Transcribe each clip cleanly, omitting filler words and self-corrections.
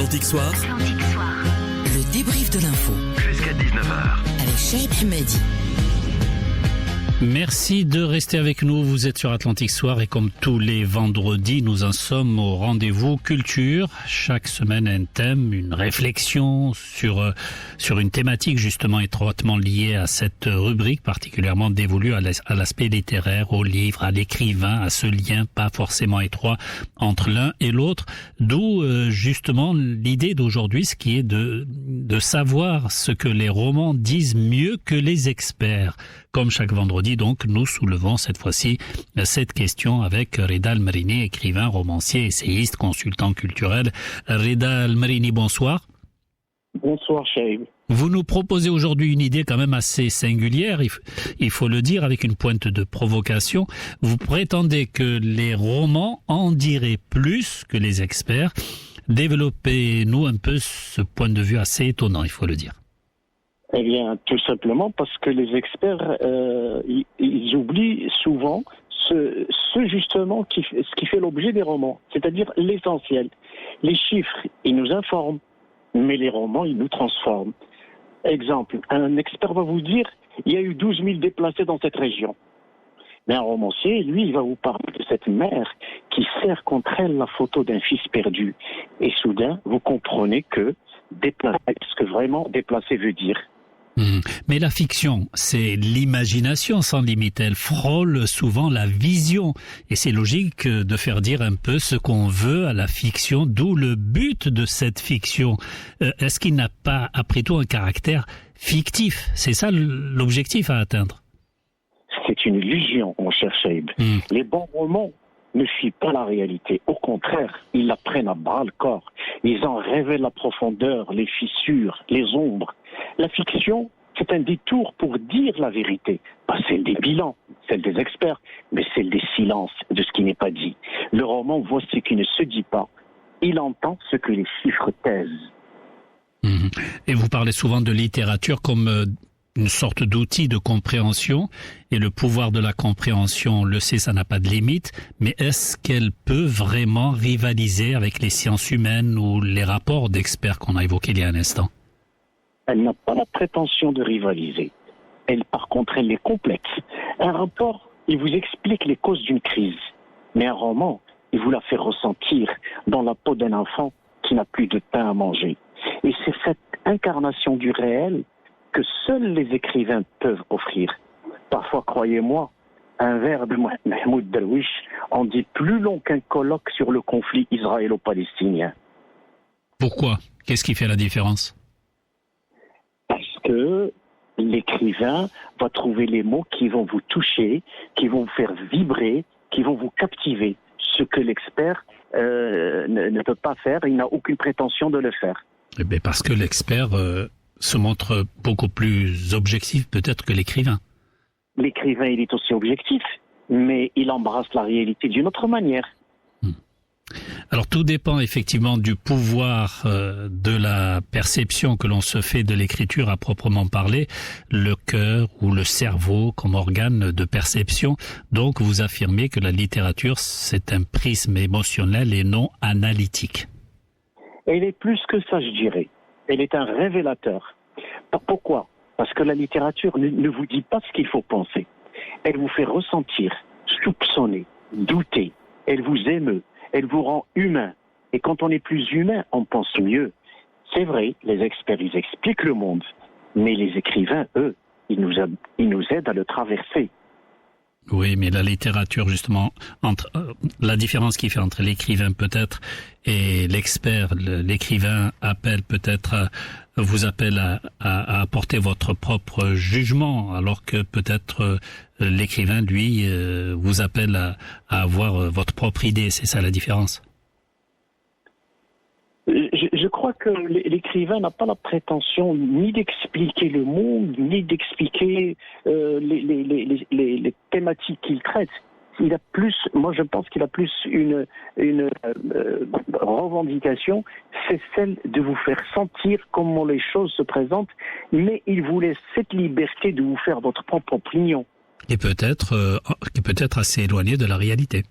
Atlantique Soir. Le débrief de l'info. Jusqu'à 19h. Avec Chaïb Hamadi. Merci de rester avec nous. Vous êtes sur Atlantique Soir et comme tous les vendredis, nous en sommes au rendez-vous culture. Chaque semaine, un thème, une réflexion sur une thématique justement étroitement liée à cette rubrique, particulièrement dévolue à l'aspect littéraire, au livre, à l'écrivain, à ce lien pas forcément étroit entre l'un et l'autre. D'où justement l'idée d'aujourd'hui, ce qui est de savoir ce que les romans disent mieux que les experts. Comme chaque vendredi, donc, nous soulevons cette fois-ci cette question avec Reda Almerini, écrivain, romancier, essayiste, consultant culturel. Reda Almerini, bonsoir. Bonsoir, Chaïb. Vous nous proposez aujourd'hui une idée quand même assez singulière, il faut le dire, avec une pointe de provocation. Vous prétendez que les romans en diraient plus que les experts. Développez-nous un peu ce point de vue assez étonnant, il faut le dire. Eh bien, tout simplement parce que les experts, ils oublient souvent ce justement ce qui fait l'objet des romans, c'est-à-dire l'essentiel. Les chiffres, ils nous informent, mais les romans, ils nous transforment. Exemple, un expert va vous dire, il y a eu 12 000 déplacés dans cette région. Mais un romancier, lui, il va vous parler de cette mère qui serre contre elle la photo d'un fils perdu. Et soudain, vous comprenez que déplacer, ce que vraiment déplacer veut dire. Mais la fiction, c'est l'imagination sans limite. Elle frôle souvent la vision. Et c'est logique de faire dire un peu ce qu'on veut à la fiction, d'où le but de cette fiction. Est-ce qu'il n'a pas, après tout, un caractère fictif? C'est ça l'objectif à atteindre. C'est une illusion, mon cher Chaïb. Les bons romans ne fuient pas la réalité. Au contraire, ils la prennent à bras le corps. Ils en révèlent la profondeur, les fissures, les ombres. La fiction, c'est un détour pour dire la vérité. Pas celle des bilans, celle des experts, mais celle des silences, de ce qui n'est pas dit. Le roman voit ce qui ne se dit pas. Il entend ce que les chiffres taisent. Et vous parlez souvent de littérature comme une sorte d'outil de compréhension, et le pouvoir de la compréhension, on le sait, ça n'a pas de limite, mais est-ce qu'elle peut vraiment rivaliser avec les sciences humaines ou les rapports d'experts qu'on a évoqués il y a un instant? Elle n'a pas la prétention de rivaliser. Elle, par contre, elle est complexe. Un rapport, il vous explique les causes d'une crise, mais un roman, il vous la fait ressentir dans la peau d'un enfant qui n'a plus de pain à manger. Et c'est cette incarnation du réel que seuls les écrivains peuvent offrir. Parfois, croyez-moi, un vers de Mahmoud Darwish en dit plus long qu'un colloque sur le conflit israélo-palestinien. Pourquoi? Qu'est-ce qui fait la différence? Parce que l'écrivain va trouver les mots qui vont vous toucher, qui vont vous faire vibrer, qui vont vous captiver. Ce que l'expert ne peut pas faire, il n'a aucune prétention de le faire. Eh bien parce que l'expert se montre beaucoup plus objectif peut-être que l'écrivain. L'écrivain, il est aussi objectif, mais il embrasse la réalité d'une autre manière. Alors tout dépend effectivement du pouvoir de la perception que l'on se fait de l'écriture à proprement parler, le cœur ou le cerveau comme organe de perception. Donc vous affirmez que la littérature, c'est un prisme émotionnel et non analytique. Elle est plus que ça, je dirais. Elle est un révélateur. Pourquoi? Parce que la littérature ne vous dit pas ce qu'il faut penser. Elle vous fait ressentir, soupçonner, douter. Elle vous émeut. Elle vous rend humain. Et quand on est plus humain, on pense mieux. C'est vrai, les experts, ils expliquent le monde. Mais les écrivains, eux, ils nous aident à le traverser. Oui, mais la littérature, justement, entre la différence qu'il fait entre l'écrivain peut-être et l'expert, l'écrivain appelle peut-être, vous appelle à apporter votre propre jugement, alors que peut-être l'écrivain, lui, vous appelle à avoir votre propre idée. C'est ça la différence? Je crois que l'écrivain n'a pas la prétention ni d'expliquer le monde, ni d'expliquer les thématiques qu'il traite. Il a plus, moi je pense qu'il a plus une revendication, c'est celle de vous faire sentir comment les choses se présentent, mais il vous laisse cette liberté de vous faire votre propre opinion. Et peut-être assez éloigné de la réalité.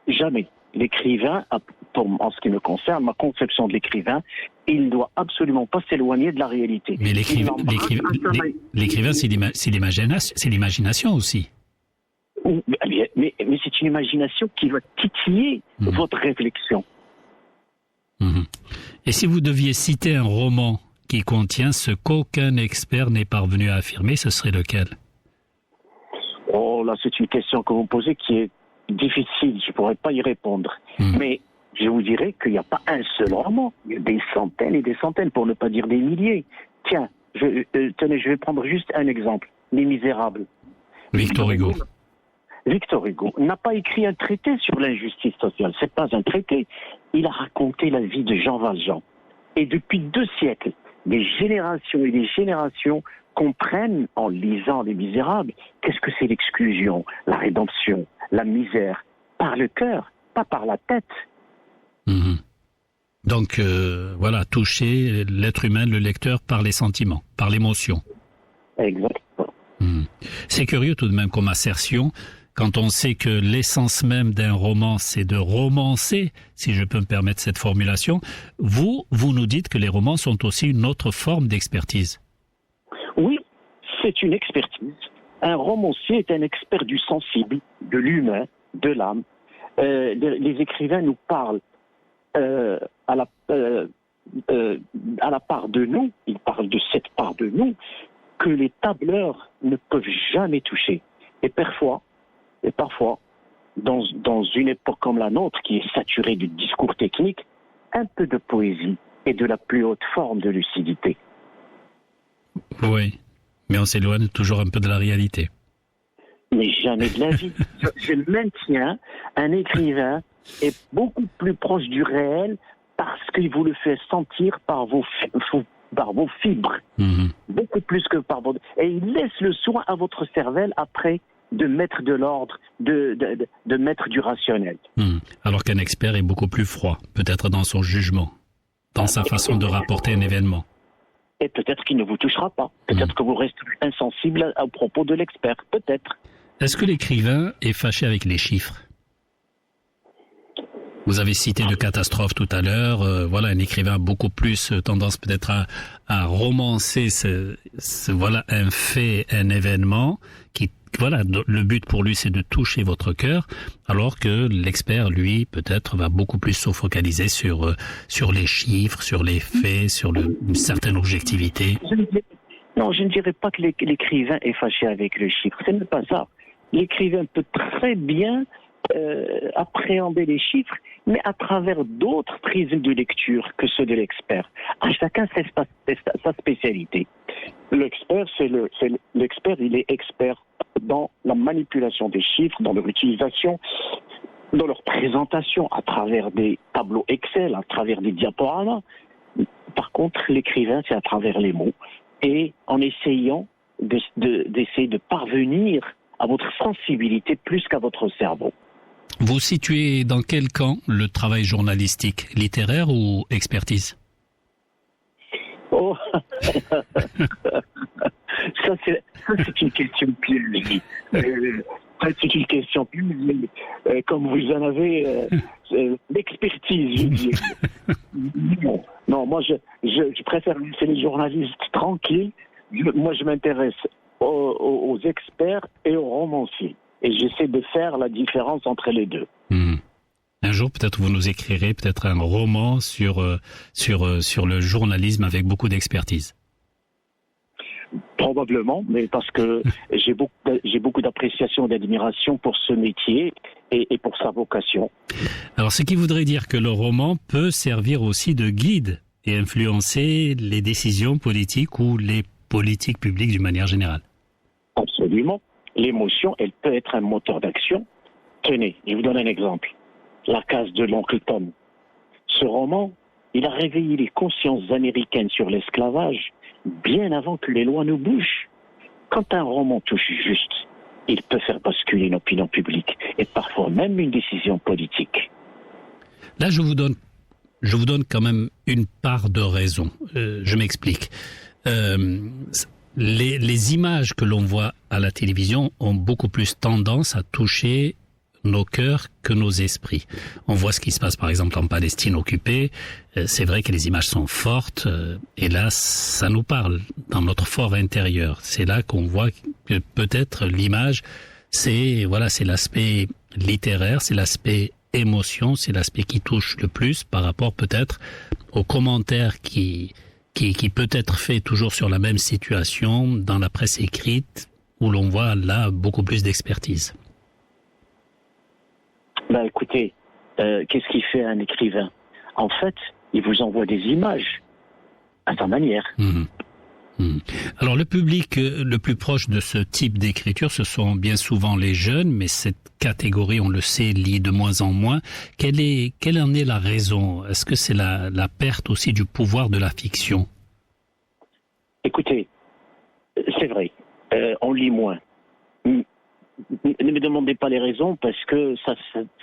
Jamais. l'écrivain, en ce qui me concerne, ma conception de l'écrivain, il ne doit absolument pas s'éloigner de la réalité. Mais l'écrivain, c'est l'imagination aussi. Mais c'est une imagination qui va titiller votre réflexion. Et si vous deviez citer un roman qui contient ce qu'aucun expert n'est parvenu à affirmer, ce serait lequel? Oh là, c'est une question que vous me posez qui est difficile, je ne pourrais pas y répondre. Mais je vous dirais qu'il n'y a pas un seul roman, il y a des centaines et des centaines, pour ne pas dire des milliers. Tiens, tenez, je vais prendre juste un exemple. Les Misérables. Victor Hugo. Victor Hugo n'a pas écrit un traité sur l'injustice sociale. C'est pas un traité. Il a raconté la vie de Jean Valjean. Et depuis 2 siècles, des générations et des générations comprennent, en lisant Les Misérables, qu'est-ce que c'est l'exclusion, la rédemption, la misère, par le cœur, pas par la tête. Donc, voilà, toucher l'être humain, le lecteur, par les sentiments, par l'émotion. Exactement. C'est curieux tout de même comme assertion, quand on sait que l'essence même d'un roman, c'est de romancer, si je peux me permettre cette formulation. Vous nous dites que les romans sont aussi une autre forme d'expertise. Oui, c'est une expertise. Un romancier est un expert du sensible, de l'humain, de l'âme. Les écrivains nous parlent à la part de nous, ils parlent de cette part de nous que les tableurs ne peuvent jamais toucher. Et parfois, dans une époque comme la nôtre, qui est saturée de discours techniques, un peu de poésie et de la plus haute forme de lucidité. Oui, mais on s'éloigne toujours un peu de la réalité. Mais jamais de la vie. Je maintiens, un écrivain est beaucoup plus proche du réel parce qu'il vous le fait sentir par vos fibres. Beaucoup plus que par vos... Et il laisse le soin à votre cervelle après de mettre de l'ordre, de mettre du rationnel. Alors qu'un expert est beaucoup plus froid, peut-être dans son jugement, dans sa façon de rapporter un événement. Et peut-être qu'il ne vous touchera pas. Peut-être que vous resterez insensible à propos de l'expert. Peut-être. Est-ce que l'écrivain est fâché avec les chiffres? Vous avez cité de catastrophes tout à l'heure. Voilà, un écrivain a beaucoup plus tendance peut-être à romancer voilà, un fait, un événement qui, voilà, le but pour lui c'est de toucher votre cœur, alors que l'expert, lui, peut-être va beaucoup plus se focaliser sur les chiffres, sur les faits, sur une certaine objectivité. Non, je ne dirais pas que l'écrivain est fâché avec le chiffre. Ce n'est pas ça. L'écrivain peut très bien appréhender les chiffres, mais à travers d'autres prismes de lecture que ceux de l'expert. À chacun sa spécialité. L'expert, l'expert, il est expert dans la manipulation des chiffres, dans leur utilisation, dans leur présentation, à travers des tableaux Excel, à travers des diaporamas. Par contre, l'écrivain, c'est à travers les mots. Et en essayant d'essayer de parvenir à votre sensibilité plus qu'à votre cerveau. Vous situez dans quel camp le travail journalistique, littéraire ou expertise? Oh, ça c'est une question piège. C'est une question piège. Comme vous en avez l'expertise, je dis. Non, moi je préfère laisser les journalistes tranquilles. Moi je m'intéresse aux experts et aux romanciers. Et j'essaie de faire la différence entre les deux. Un jour, peut-être vous nous écrirez peut-être un roman sur le journalisme avec beaucoup d'expertise. Probablement, mais parce que j'ai beaucoup d'appréciation et d'admiration pour ce métier et pour sa vocation. Alors, ce qui voudrait dire que le roman peut servir aussi de guide et influencer les décisions politiques ou les politiques publiques d'une manière générale. Absolument. L'émotion, elle peut être un moteur d'action. Tenez, je vous donne un exemple. La case de l'oncle Tom. Ce roman, il a réveillé les consciences américaines sur l'esclavage bien avant que les lois ne bougent. Quand un roman touche juste, il peut faire basculer une opinion publique et parfois même une décision politique. Là, je vous donne quand même une part de raison. Je m'explique. Les images que l'on voit à la télévision ont beaucoup plus tendance à toucher nos cœurs que nos esprits. On voit ce qui se passe par exemple en Palestine occupée. C'est vrai que les images sont fortes et là ça nous parle dans notre fort intérieur. C'est là qu'on voit que peut-être l'image c'est l'aspect littéraire, c'est l'aspect émotion, c'est l'aspect qui touche le plus par rapport peut-être aux commentaires qui peut être fait toujours sur la même situation dans la presse écrite où l'on voit là beaucoup plus d'expertise. Écoutez, qu'est-ce qu'il fait un écrivain? En fait, il vous envoie des images à sa manière. Alors le public le plus proche de ce type d'écriture, ce sont bien souvent les jeunes, mais cette catégorie, on le sait, lit de moins en moins. Quelle en est la raison? Est-ce que c'est la perte aussi du pouvoir de la fiction? Écoutez, c'est vrai, on lit moins. Ne me demandez pas les raisons parce que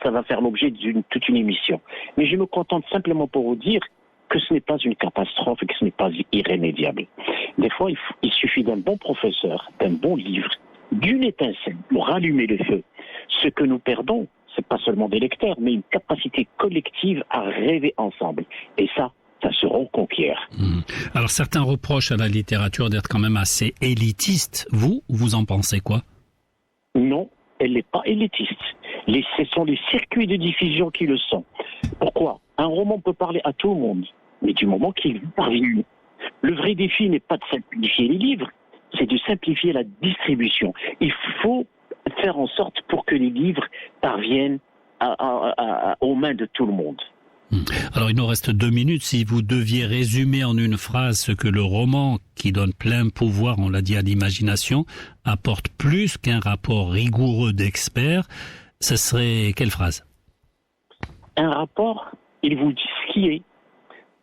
ça va faire l'objet toute une émission. Mais je me contente simplement pour vous dire que ce n'est pas une catastrophe et que ce n'est pas irrémédiable. Des fois, il suffit d'un bon professeur, d'un bon livre, d'une étincelle pour rallumer le feu. Ce que nous perdons, c'est pas seulement des lecteurs, mais une capacité collective à rêver ensemble. Et ça se reconquiert. Alors certains reprochent à la littérature d'être quand même assez élitiste. Vous en pensez quoi? Non, elle n'est pas élitiste. Ce sont les circuits de diffusion qui le sont. Pourquoi? Un roman peut parler à tout le monde, mais du moment qu'il parvient. Le vrai défi n'est pas de simplifier les livres, c'est de simplifier la distribution. Il faut faire en sorte pour que les livres parviennent aux mains de tout le monde. Alors il nous reste 2 minutes. Si vous deviez résumer en une phrase ce que le roman, qui donne plein pouvoir, on l'a dit, à l'imagination, apporte plus qu'un rapport rigoureux d'experts, ce serait quelle phrase? Un rapport, il vous dit ce qui est.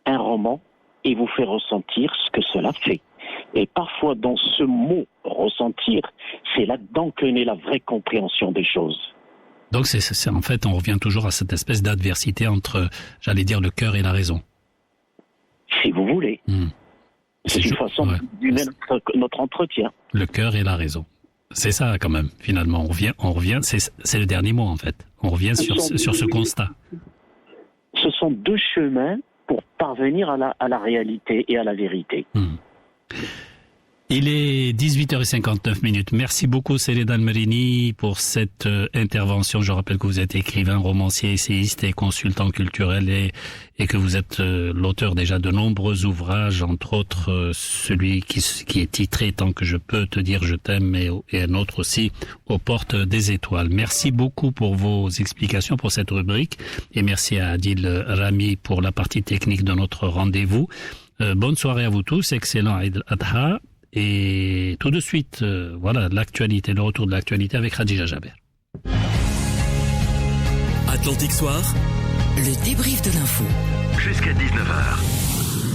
Un roman, il vous fait ressentir ce que cela fait. Et parfois, dans ce mot « ressentir », c'est là-dedans que naît la vraie compréhension des choses. Donc c'est en fait, on revient toujours à cette espèce d'adversité entre, j'allais dire, le cœur et la raison. Si vous voulez. C'est une façon de mener notre entretien. Le cœur et la raison. C'est ça quand même, finalement. On revient, c'est le dernier mot en fait. On revient sur ce constat. Ce sont 2 chemins pour parvenir à la réalité et à la vérité. Il est 18h59. Merci beaucoup Célédan Merini pour cette intervention. Je rappelle que vous êtes écrivain, romancier, essayiste et consultant culturel et que vous êtes l'auteur déjà de nombreux ouvrages, entre autres celui qui est titré Tant que je peux te dire je t'aime et un autre aussi, Aux portes des étoiles. Merci beaucoup pour vos explications pour cette rubrique et merci à Adil Rami pour la partie technique de notre rendez-vous. Bonne soirée à vous tous, excellent Eid al-Adha. Et tout de suite, l'actualité, le retour de l'actualité avec Khadija Jaber. Atlantique Soir, le débrief de l'info. Jusqu'à 19h.